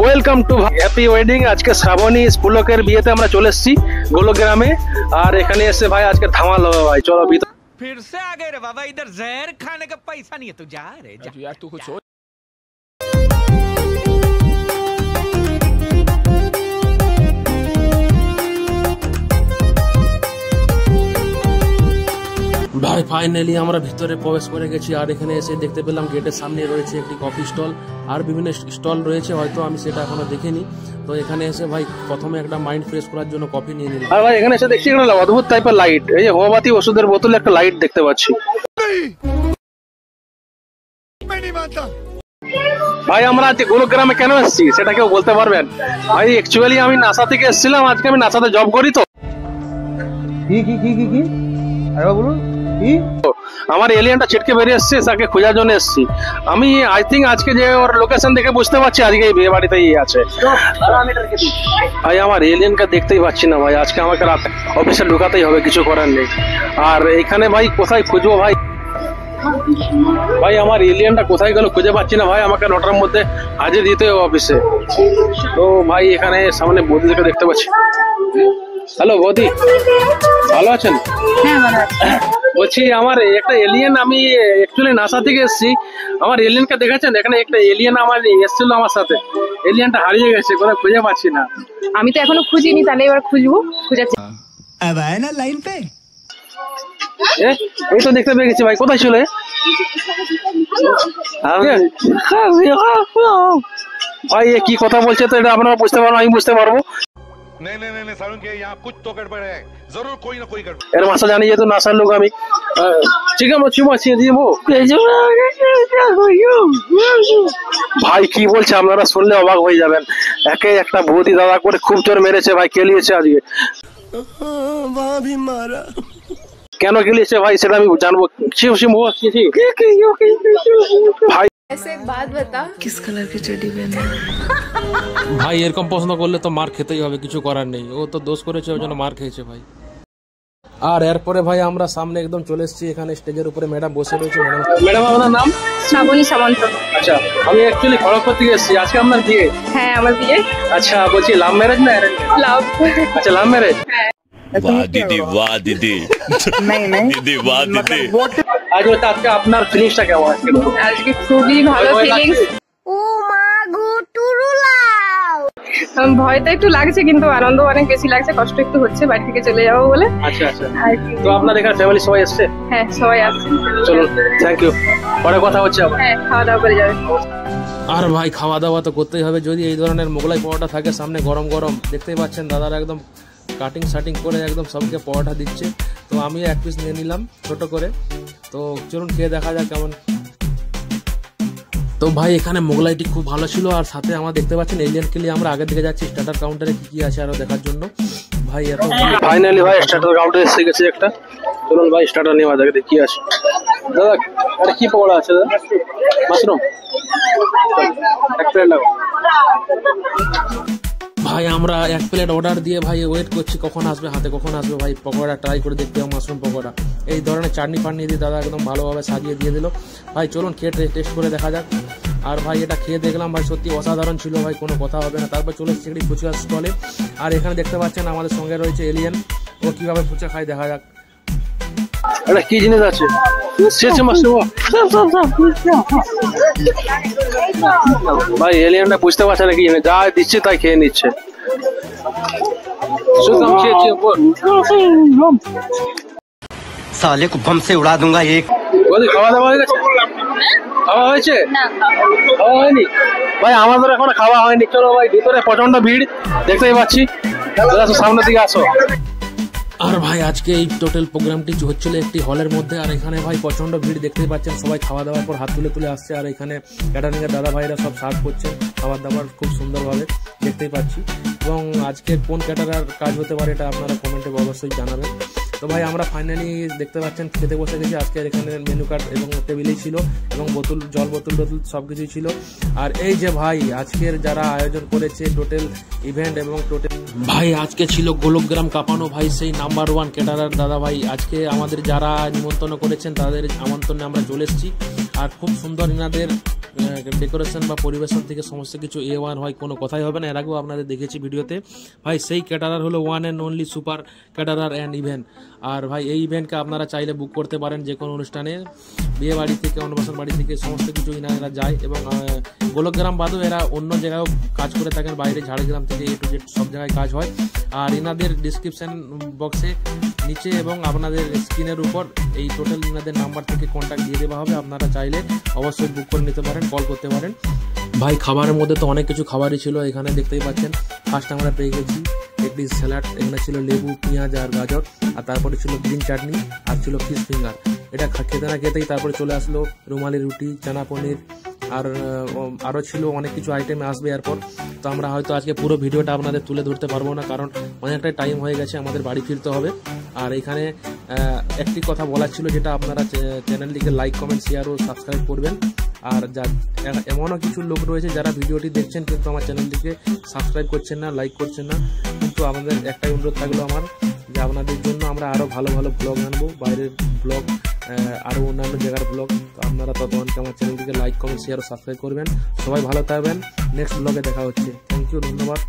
Welcome to happy wedding. আজকে শ্রাবণী পুলকের বিয়েতে আমরা চলে এসেছি গোলগ্রামে। আর এখানে এসে ভাই আজকে ধামাল হবে ভাই, চলো ভিতরে। फिर से आ गए रे बाबा, इधर जहर खाने का पैसा नहीं है, तू जा रे जा यार, तू कुछ सोच। ভাই ফাইনালি আমরা ভিতরে প্রবেশ করে গেছি। আর এখানে এসে দেখতে পেলাম গেটের সামনে রয়েছে একটি কফি স্টল, আর বিভিন্ন স্টল রয়েছে, হয়তো আমি সেটা এখনো দেখিনি। তো এখানে এসে ভাই প্রথমে একটা মাইন্ড ফ্রেশ করার জন্য কফি নিয়ে নিলাম। আর ভাই এখানে এসে দেখছি একটা অদ্ভুত টাইপের লাইট, এই যে হোমিওপ্যাথি ওষুধের বোতলে একটা লাইট দেখতে পাচ্ছি। ভাই আমরা আজকে গোলগ্রামে কেন এসেছি সেটা কেউ বলতে পারবেন? ভাই অ্যাকচুয়ালি আমি নাসা থেকে এসেছিলাম, আজকে আমি নাসাতে জব করি। তো কি আরে বলুন কি আমার এলিয়েনটা ছিটকে বেরিয়ে এসছে, তাকে খোঁজার জন্য এসেছি আমি। আই থিঙ্ক আজকে যে ওর লোকেশন দেখে বুঝতে পারছি আজকে এই বিয়ে বাড়িতেই আছে। ভাই আমার এলিয়েনকে দেখতেই পাচ্ছি না ভাই, আজকে আমাকে রাত অফিসে ঢুকাতেই হবে, কিছু করার নেই। আর এখানে ভাই কোথায় খুঁজবো ভাই? ভাই আমার এলিয়েনটা কোথায় গেল খুঁজে পাচ্ছি না ভাই, আমাকে 9টার মধ্যে হাজির দিতে হবে অফিসে। তো ভাই এখানে সামনে বৌদিকে দেখতে পাচ্ছি। হ্যালো বৌদি, ভালো আছেন? হ্যাঁ ভালো আছি। বলছি আমার একটা এলিয়েন, আমি অ্যাকচুয়ালি নাসা থেকে এসেছি, আমার এলিয়েনকে দেখেছেন? এখানে একটা এলিয়েন আমার এসেছিল আমার সাথে, এলিয়েনটা হারিয়ে গেছে, কোথায় খুঁজে পাচ্ছি না। আমি তো এখনো খুঁজিনি, তাহলে এবার খুঁজবো, খুঁজাচ্ছি। लाइन पे এই তো দেখতে পেয়ে গেছি ভাই, কোথায় ছিল? ভাই এ কি কথা বলছে, তো এটা আপনারা বুঝতে পারবো, আমি বুঝতে পারবো। नहीं सारुण के यहाँ कुछ तो गड़बड़ है, जरूर कोई ना कोई गड़बड़। এর ভাষা জানি যেহেতু নাসার লোক আমি। ঠিক আছে ভাই কি বলছে আপনারা শুনলে অবাক হয়ে যাবেন। একে একটা বৌদি দাদা করে খুব জোর মেরেছে ভাই, কেলিয়েছে আজকে। কেন কেলিয়েছে ভাই সেটা আমি জানবো। ভাই ऐसे एक बात बता, किस कलर की चड्डी पहनी? ভাই এরকম প্রশ্ন করলে তো মার খেতেই হবে, কিছু করার নেই, ও তো দোষ করেছে, ওই জন্য মার খেয়েছে ভাই। আর এরপরে ভাই আমরা সামনে একদম চলে এসেছি, এখানে স্টেজের উপরে ম্যাডাম বসে রয়েছে। ম্যাডাম আপনার নাম? শ্রাবণী সামন্ত। আচ্ছা, আমি অ্যাকচুয়ালি খড়গপুর থেকে এসেছি, আজকে আপনার বিয়ে? হ্যাঁ আমার বিয়ে। আচ্ছা বলছি লাভ ম্যারেজ না অ্যারেঞ্জ? লাভ। আচ্ছা লাভ ম্যারেজ। वाह दीदी वाह दीदी नहीं दीदी वाह दीदी। আজ আজকে আপনার ফিলিংসটা কেমন আজকে? আজকে খুবই ভালো ফিলিংস। ও মা গো টুরুলাও, ভয় তো একটু লাগছে, কিন্তু আনন্দ অনেক বেশি লাগছে, কষ্ট একটু হচ্ছে বাড়ি থেকে চলে যাবো বলে। আচ্ছা আচ্ছা, তো আপনার এখানে ফ্যামিলি সবাই এসছে? হ্যাঁ সবাই আসছে। চলুন, থ্যাংক ইউ, পরে কথা হচ্ছে আবার। হ্যাঁ খাওয়া দাওয়া করে যাবে। আর ভাই খাওয়া দাওয়া তো করতেই হবে, যদি এই ধরনের মোগলাই পরোটা থাকে সামনে গরম গরম, দেখতেই পাচ্ছেন দাদারা একদম কাটিং শাটিং করে একদম সবকে পরোটা দিচ্ছে। তো আমিও এক পিস নিয়ে নিলাম ছোট করে। তো চলুন খেয়ে দেখা যাক কেমন। তো ভাই এখানে মোগলাইটি খুব ভালো ছিল, আর সাথে আমরা দেখতে পাচ্ছেন এলিয়েন কে নিয়ে আমরা আগের দিকে যাচ্ছি স্টার্টার কাউন্টারে কি কি আছে আরো দেখার জন্য। ভাই এত ফাইনালি ভাই স্টার্টার কাউন্টারে এসে গেছে একটা। চলুন ভাই স্টার্টার নেওয়া যাক, কি আছে। দাদা এটা কি পকোড়া আছে দাদা? মাশরুম এক প্লেট লাগাও। ভাই আমরা এক প্লেট অর্ডার দিয়ে ভাই ওয়েট করছি কখন আসবে হাতে, কখন আসবে ভাই পকোড়া ট্রাই করে দেখতে হবে, মাশরুম পকোড়া। এই ধরনের চাটনি ফাটনি দিয়ে দাদা একদম ভালোভাবে সাজিয়ে দিয়ে দিল। ভাই চলুন খেয়ে টেস্ট করে দেখা যাক। আর ভাই এটা খেয়ে দেখলাম ভাই সত্যি অসাধারণ ছিল ভাই, কোনো কথা হবে না। তারপর চলে এসেছি একটি ফুচকা স্টলে, আর এখানে দেখতে পাচ্ছেন আমাদের সঙ্গে রয়েছে এলিয়েন, ও কিভাবে ফুচকা খায় দেখা যাক। এটা কি জিনিস আছে? ভাই এলিয়েনটা বুঝতে পারছে না কি জিনিস, যা দিচ্ছে তাই খেয়ে নিচ্ছে। साले को बम से उड़ा दूंगा एक। খাওয়া দাওয়া হয়ে গেছে? খাওয়া হয়েছে? খাওয়া হয়নি ভাই, আমাদের এখন খাওয়া হয়নি। চলো ভাই ভিতরে প্রচন্ড ভিড় দেখতেই পাচ্ছি, সামনের দিকে আসো। আর ভাই আজকে এই টোটাল প্রোগ্রামটি হচ্ছিল একটি হলের মধ্যে, আর এখানে ভাই প্রচন্ড ভিড় দেখতেই পাচ্ছেন, সবাই খাওয়া দাওয়ার পর হাত তুলে তুলে আসছে, আর এখানে ক্যাটারিং এর দাদা ভাইরা সব সার্ভ করছেন খাবার দাবার খুব সুন্দরভাবে দেখতেই পাচ্ছি। এবং আজকে কোন ক্যাটারার কাজ হতে পারে এটা আপনারা কমেন্টে অবশ্যই জানাবেন। তো ভাই আমরা ফাইনালি দেখতে পাচ্ছেন খেতে বসে গেছি। আজকের এখানে মেনু কার্ড এবং টেবিলেই ছিল, এবং বোতল জল বোতল সবকিছুই ছিল। আর এই যে ভাই আজকের যারা আয়োজন করেছে টোটাল ইভেন্ট এবং টোটাল ভাই আজকে ছিল গোলগ্রাম কাঁপানো ভাই সেই নাম্বার 1 ক্যাটারার দাদা ভাই। আজকে আমাদের যারা নিমন্ত্রণ করেছেন তাদের আমন্ত্রণে আমরা চলে এসেছি। আর খুব সুন্দর ইনাদের ডেকোরেশন বা পরিবেশন থেকে সমস্ত কিছু A1 হয়, কোনো কথাই হবে না। এর আগেও আপনাদের দেখেছি ভিডিওতে। ভাই সেই ক্যাটারার হলো one and only super caterer and event. আর ভাই এই ইভেন্টকে আপনারা চাইলে বুক করতে পারেন যে কোনো অনুষ্ঠানে, বিয়ে বাড়ি থেকে, অন্নপ্রাশন বাড়ি থেকে সমস্ত কিছু এরা যায়। এবং গোলকগ্রাম বাদেও এরা অন্য জায়গায়ও কাজ করে থাকেন, বাইরে ঝাড়গ্রাম থেকে A to Z সব জায়গায় কাজ হয়। আর এনাদের ডিসক্রিপশন বক্সে নিচে এবং আপনাদের স্ক্রিনের উপর এই টোটাল এনাদের নাম্বার থেকে কন্ট্যাক্ট দিয়ে দেওয়া হবে। আপনারা চাইলে অবশ্যই বুক করে নিতে পারেন, কল করতে পারেন। ভাই খাবারের মধ্যে তো অনেক কিছু খাবারই ছিল, এখানে দেখতেই পাচ্ছেন। ফার্স্ট আমরা পেয়ে গেছি একটি স্যালাড, এখানে ছিল লেবু, পেঁয়াজ আর গাজর, আর তারপরে ছিল গ্রিন চাটনি, আর ছিল ফিশ ফিঙ্গার। এটা খেতে না খেতেই তারপরে চলে আসলো রুমালি রুটি, চানা পনির, আর আরও ছিল অনেক কিছু আইটেম আসবে এরপর। তো আমরা হয়তো আজকে পুরো ভিডিওটা আপনাদের তুলে ধরতে পারবো না, কারণ অনেকটাই টাইম হয়ে গেছে, আমাদের বাড়ি ফিরতে হবে। আর এখানে একটি কথা বলার ছিল, যেটা আপনারা চ্যানেলটিকে লাইক, কমেন্ট, শেয়ার ও সাবস্ক্রাইব করবেন। আর এমনও কিছু লোক রয়েছে যারা ভিডিওটি দেখছেন কিন্তু আমার চ্যানেলটিকে সাবস্ক্রাইব করছেন না, লাইক করছেন না। কিন্তু আমাদের একটাই অনুরোধ থাকলো আমার, যে আপনাদের জন্য আমরা আরও ভালো ভালো ব্লগ আনবো, বাইরের ব্লগ, আরও অন্যান্য জায়গার ব্লগ। তো আপনারা ততক্ষণকে আমার চ্যানেলটিকে লাইক, কমেন্ট, শেয়ার ও সাবস্ক্রাইব করবেন। সবাই ভালো থাকবেন, নেক্সট ব্লগে দেখা হচ্ছে। থ্যাংক ইউ, ধন্যবাদ।